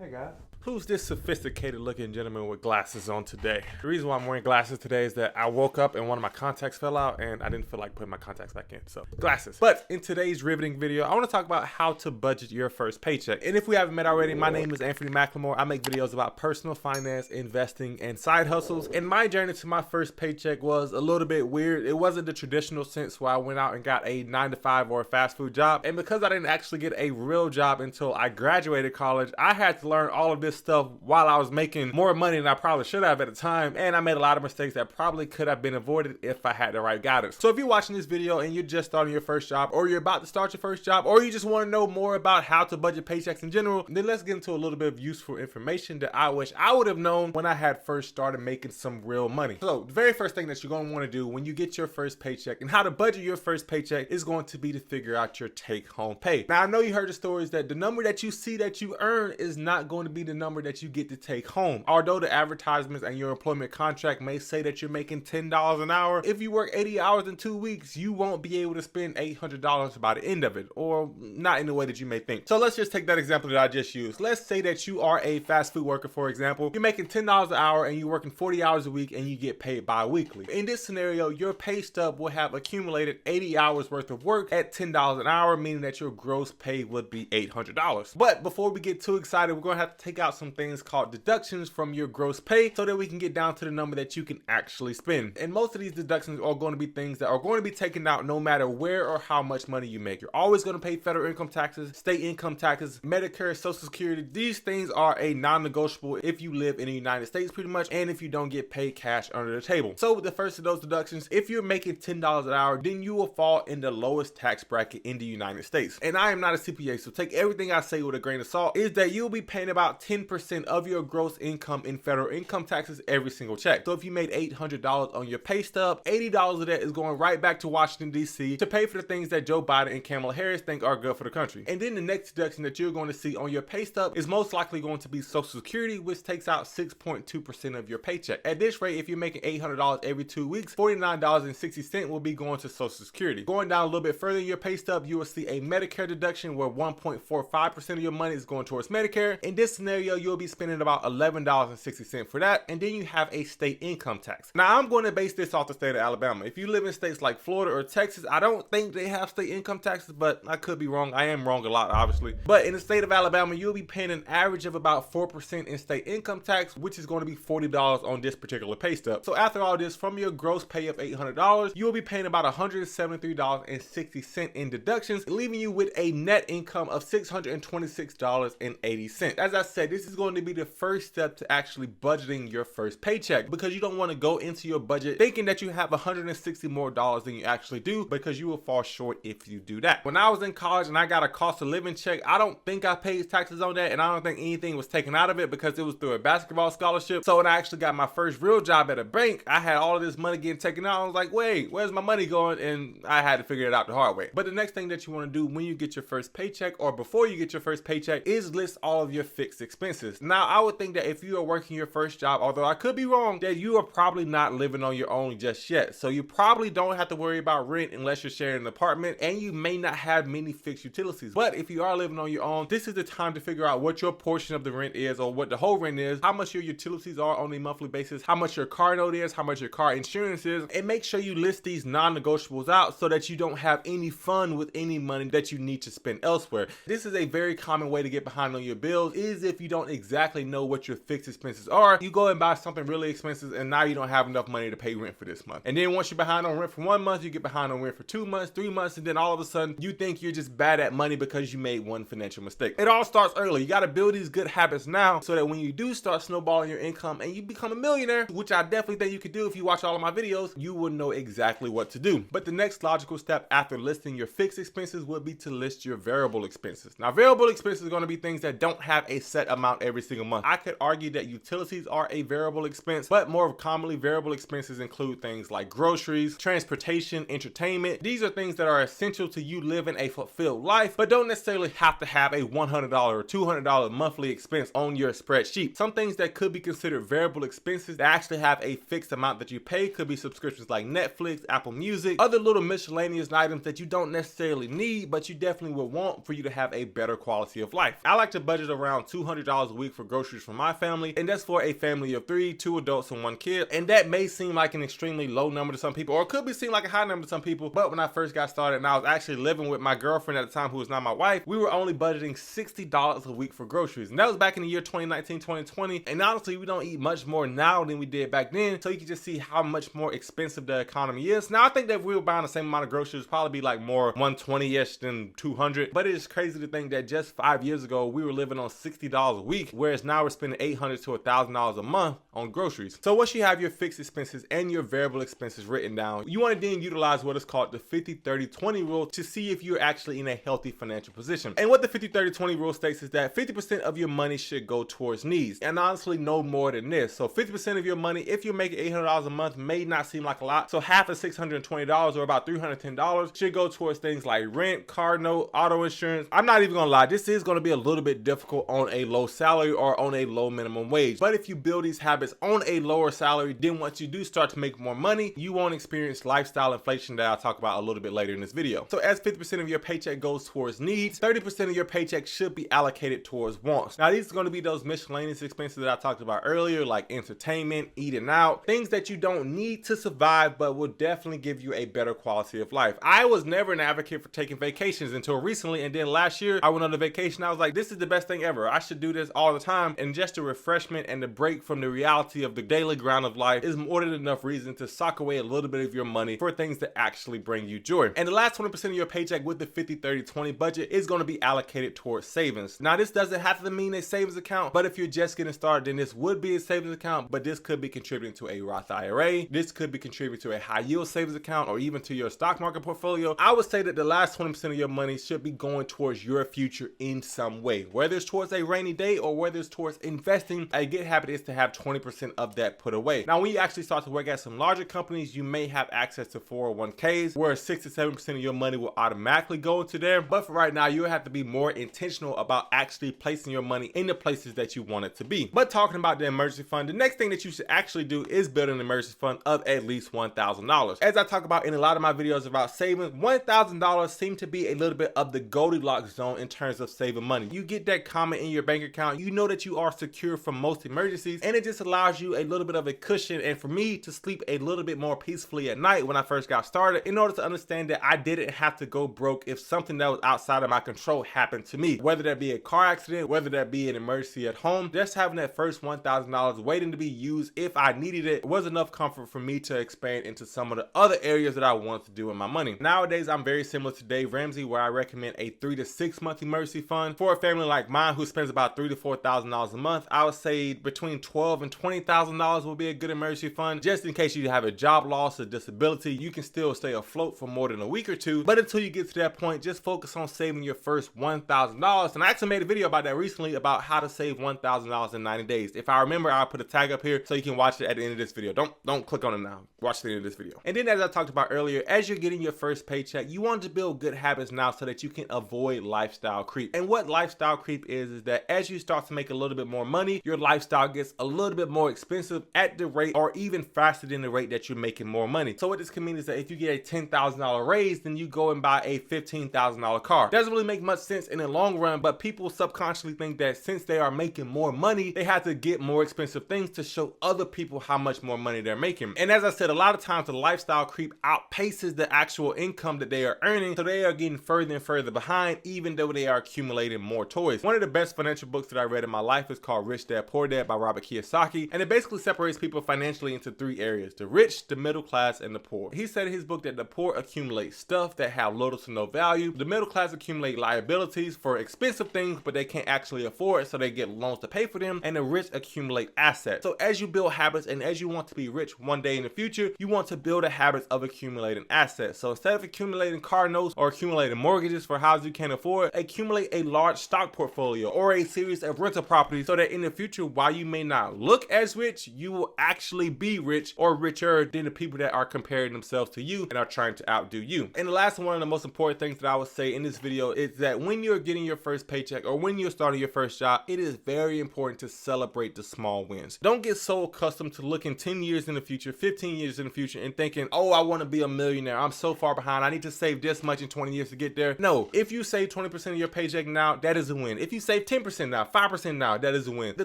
Hey guys. Who's this sophisticated looking gentleman with glasses on today? The reason why I'm wearing glasses today is that I woke up and one of my contacts fell out and I didn't feel like putting my contacts back in, so glasses. But in today's riveting video, I want to talk about how to budget your first paycheck. And if we haven't met already, my name is Anfernee. I make videos about personal finance, investing, and side hustles. And my journey to my first paycheck was a little bit weird. It wasn't the traditional sense where I went out and got a 9-to-5 or a fast food job. And because I didn't actually get a real job until I graduated college, I had to learn all of this stuff while I was making more money than I probably should have at the time, and I made a lot of mistakes that probably could have been avoided if I had the right guidance. So if you're watching this video and you're just starting your first job, or you're about to start your first job, or you just want to know more about how to budget paychecks in general, then let's get into a little bit of useful information that I wish I would have known when I had first started making some real money. So the very first thing that you're going to want to do when you get your first paycheck and how to budget your first paycheck is going to be to figure out your take-home pay. Now I know you heard the stories that the number that you see that you earn is not going to be the number that you get to take home. Although the advertisements and your employment contract may say that you're making $10 an hour, if you work 80 hours in 2 weeks, you won't be able to spend $800 by the end of it, or not in the way that you may think. So let's just take that example that I just used. Let's say that you are a fast food worker, for example. You're making $10 an hour and you're working 40 hours a week and you get paid bi-weekly. In this scenario, your pay stub will have accumulated 80 hours worth of work at $10 an hour, meaning that your gross pay would be $800. But before we get too excited, we're going to have to take out some things called deductions from your gross pay so that we can get down to the number that you can actually spend. And most of these deductions are going to be things that are going to be taken out no matter where or how much money you make. You're always going to pay federal income taxes, state income taxes, Medicare, Social Security. These things are a non-negotiable if you live in the United States pretty much, and if you don't get paid cash under the table. So with the first of those deductions, if you're making $10 an hour, then you will fall in the lowest tax bracket in the United States. And I am not a CPA, so take everything I say with a grain of salt, is that you'll be paying about 10% of your gross income in federal income taxes every single check. So if you made $800 on your pay stub, $80 of that is going right back to Washington, D.C. to pay for the things that Joe Biden and Kamala Harris think are good for the country. And then the next deduction that you're going to see on your pay stub is most likely going to be Social Security, which takes out 6.2% of your paycheck. At this rate, if you're making $800 every 2 weeks, $49.60 will be going to Social Security. Going down a little bit further in your pay stub, you will see a Medicare deduction where 1.45% of your money is going towards Medicare. In this scenario, you'll be spending about $11.60 for that, and then you have a state income tax. Now I'm going to base this off the state of Alabama. If you live in states like Florida or Texas, I don't think they have state income taxes, but I could be wrong. I am wrong a lot, obviously. But in the state of Alabama, you'll be paying an average of about 4% in state income tax, which is going to be $40 on this particular pay stub. So after all this, from your gross pay of $800, you will be paying about $173.60 in deductions, leaving you with a net income of $626.80. As I said, this is going to be the first step to actually budgeting your first paycheck, because you don't want to go into your budget thinking that you have $160 more than you actually do, because you will fall short if you do that. When I was in college and I got a cost of living check, I don't think I paid taxes on that, and I don't think anything was taken out of it because it was through a basketball scholarship. So when I actually got my first real job at a bank, I had all of this money getting taken out. I was like, wait, where's my money going? And I had to figure it out the hard way. But the next thing that you want to do when you get your first paycheck, or before you get your first paycheck, is list all of your fixed expenses. Now I would think that if you are working your first job, although I could be wrong, that you are probably not living on your own just yet. So you probably don't have to worry about rent unless you're sharing an apartment, and you may not have many fixed utilities. But if you are living on your own, this is the time to figure out what your portion of the rent is, or what the whole rent is, how much your utilities are on a monthly basis, how much your car note is, how much your car insurance is, and make sure you list these non-negotiables out so that you don't have any fun with any money that you need to spend elsewhere. This is a very common way to get behind on your bills, is if you don't exactly know what your fixed expenses are, you go and buy something really expensive and now you don't have enough money to pay rent for this month. And then once you're behind on rent for 1 month, you get behind on rent for 2 months, 3 months, and then all of a sudden you think you're just bad at money because you made one financial mistake. It all starts early. You got to build these good habits now so that when you do start snowballing your income and you become a millionaire, which I definitely think you could do if you watch all of my videos, you will know exactly what to do. But the next logical step after listing your fixed expenses would be to list your variable expenses. Now variable expenses are going to be things that don't have a set amount every single month. I could argue that utilities are a variable expense, but more commonly variable expenses include things like groceries, transportation, entertainment. These are things that are essential to you living a fulfilled life, but don't necessarily have to have a $100 or $200 monthly expense on your spreadsheet. Some things that could be considered variable expenses that actually have a fixed amount that you pay could be subscriptions like Netflix, Apple Music, other little miscellaneous items that you don't necessarily need, but you definitely will want for you to have a better quality of life. I like to budget around $200 $60 a week for groceries for my family, and that's for a family of 3, 2 adults and 1 kid. And that may seem like an extremely low number to some people, or it could be seen like a high number to some people, but when I first got started and I was actually living with my girlfriend at the time, who was not my wife, we were only budgeting $60 a week for groceries, and that was back in the year 2019, 2020. And honestly, we don't eat much more now than we did back then, so you can just see how much more expensive the economy is. Now I think that if we were buying the same amount of groceries, it'd probably be like more 120-ish than 200, but it is crazy to think that just 5 years ago we were living on $60 a week, whereas now we're spending $800 to $1,000 a month on groceries. So once you have your fixed expenses and your variable expenses written down, you want to then utilize what is called the 50-30-20 rule to see if you're actually in a healthy financial position. And what the 50-30-20 rule states is that 50% of your money should go towards needs, and honestly no more than this. So 50% of your money, if you're making $800 a month, may not seem like a lot, so half of $620 or about $310 should go towards things like rent, car note, auto insurance. I'm not even gonna lie, this is gonna be a little bit difficult on a low salary or on a low minimum wage, but if you build these habits on a lower salary, then once you do start to make more money, you won't experience lifestyle inflation that I'll talk about a little bit later in this video. So as 50% of your paycheck goes towards needs, 30% of your paycheck should be allocated towards wants. Now these are going to be those miscellaneous expenses that I talked about earlier, like entertainment, eating out, things that you don't need to survive but will definitely give you a better quality of life. I was never an advocate for taking vacations until recently, and then last year I went on a vacation. I was like, this is the best thing ever. I should do this all the time, and just the refreshment and the break from the reality of the daily grind of life is more than enough reason to sock away a little bit of your money for things that actually bring you joy. And the last 20% of your paycheck with the 50-30-20 budget is going to be allocated towards savings. Now this doesn't have to mean a savings account, but if you're just getting started, then this would be a savings account, but this could be contributing to a Roth IRA, this could be contributing to a high yield savings account, or even to your stock market portfolio. I would say that the last 20% of your money should be going towards your future in some way, whether it's towards a rainy day or whether it's towards investing. A good habit is to have 20% of that put away. Now when you actually start to work at some larger companies, you may have access to 401ks where 6 to 7% of your money will automatically go into there, but for right now you have to be more intentional about actually placing your money in the places that you want it to be. But talking about the emergency fund, the next thing that you should actually do is build an emergency fund of at least $1,000. As I talk about in a lot of my videos about saving, $1,000 seem to be a little bit of the Goldilocks zone in terms of saving money. You get that comment in your bank account, you know that you are secure from most emergencies, and it just allows you a little bit of a cushion, and for me to sleep a little bit more peacefully at night when I first got started, in order to understand that I didn't have to go broke if something that was outside of my control happened to me, whether that be a car accident, whether that be an emergency at home. Just having that first $1,000 waiting to be used if I needed it was enough comfort for me to expand into some of the other areas that I wanted to do with my money. Nowadays I'm very similar to Dave Ramsey, where I recommend a 3 to 6 month emergency fund. For a family like mine who spends about $3,000 to $4,000 a month, I would say between $12,000 and $20,000 will be a good emergency fund, just in case you have a job loss or disability. You can still stay afloat for more than a week or two, but until you get to that point, just focus on saving your first $1,000. And I actually made a video about that recently, about how to save $1,000 in 90 days. If I remember, I'll put a tag up here so you can watch it at the end of this video. Don't click on it now. Watch the end of this video. And then, as I talked about earlier, as you're getting your first paycheck, you want to build good habits now so that you can avoid lifestyle creep. And what lifestyle creep is that as you start to make a little bit more money, your lifestyle gets a little bit more expensive at the rate or even faster than the rate that you're making more money. So what this can mean is that if you get a $10,000 raise, then you go and buy a $15,000 car. Doesn't really make much sense in the long run, but people subconsciously think that since they are making more money, they have to get more expensive things to show other people how much more money they're making. And as I said, a lot of times the lifestyle creep outpaces the actual income that they are earning, so they are getting further and further behind, even though they are accumulating more toys. One of the best financial books that I read in my life is called Rich Dad Poor Dad by Robert Kiyosaki, and it basically separates people financially into 3 areas: the rich, the middle class, and the poor. He said in his book that the poor accumulate stuff that have little to no value, the middle class accumulate liabilities for expensive things but they can't actually afford, so they get loans to pay for them, and the rich accumulate assets. So as you build habits and as you want to be rich one day in the future, you want to build a habit of accumulating assets. So instead of accumulating car notes or accumulating mortgages for houses you can't afford, accumulate a large stock portfolio or a series of rental properties, so that in the future, while you may not look as rich, you will actually be rich or richer than the people that are comparing themselves to you and are trying to outdo you. And the last one of the most important things that I would say in this video is that when you're getting your first paycheck or when you're starting your first job, it is very important to celebrate the small wins. Don't get so accustomed to looking 10 years in the future, 15 years in the future and thinking, oh, I want to be a millionaire. I'm so far behind. I need to save this much in 20 years to get there. No, if you save 20% of your paycheck now, that is a win. If you save 10% now, down, 5% down, that is a win. The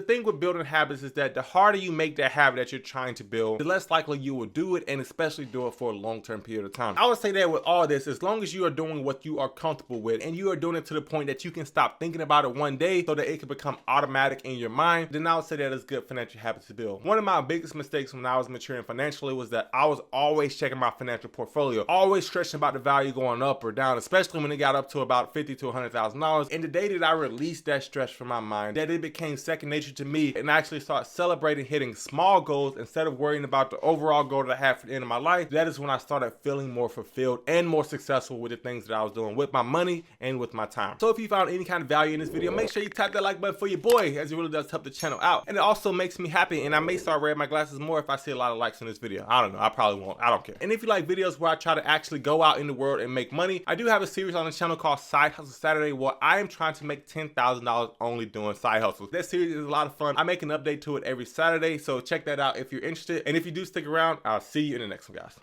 thing with building habits is that the harder you make that habit that you're trying to build, the less likely you will do it, and especially do it for a long-term period of time. I would say that with all this, as long as you are doing what you are comfortable with and you are doing it to the point that you can stop thinking about it one day so that it can become automatic in your mind, then I would say that is good financial habits to build. One of my biggest mistakes when I was maturing financially was that I was always checking my financial portfolio, always stressing about the value going up or down, especially when it got up to about $50,000 to $100,000. And the day that I released that stress from my mind, that it became second nature to me and I actually start celebrating hitting small goals instead of worrying about the overall goal that I have for the end of my life, that is when I started feeling more fulfilled and more successful with the things that I was doing with my money and with my time. So if you found any kind of value in this video, make sure you tap that like button for your boy, as it really does help the channel out. And it also makes me happy, and I may start wearing my glasses more if I see a lot of likes on this video. I don't know, I probably won't, I don't care. And if you like videos where I try to actually go out in the world and make money, I do have a series on the channel called Side Hustle Saturday where I am trying to make $10,000 only doing side hustles. That series is a lot of fun. I make an update to it every Saturday, so check that out if you're interested. And if you do stick around, I'll see you in the next one, guys.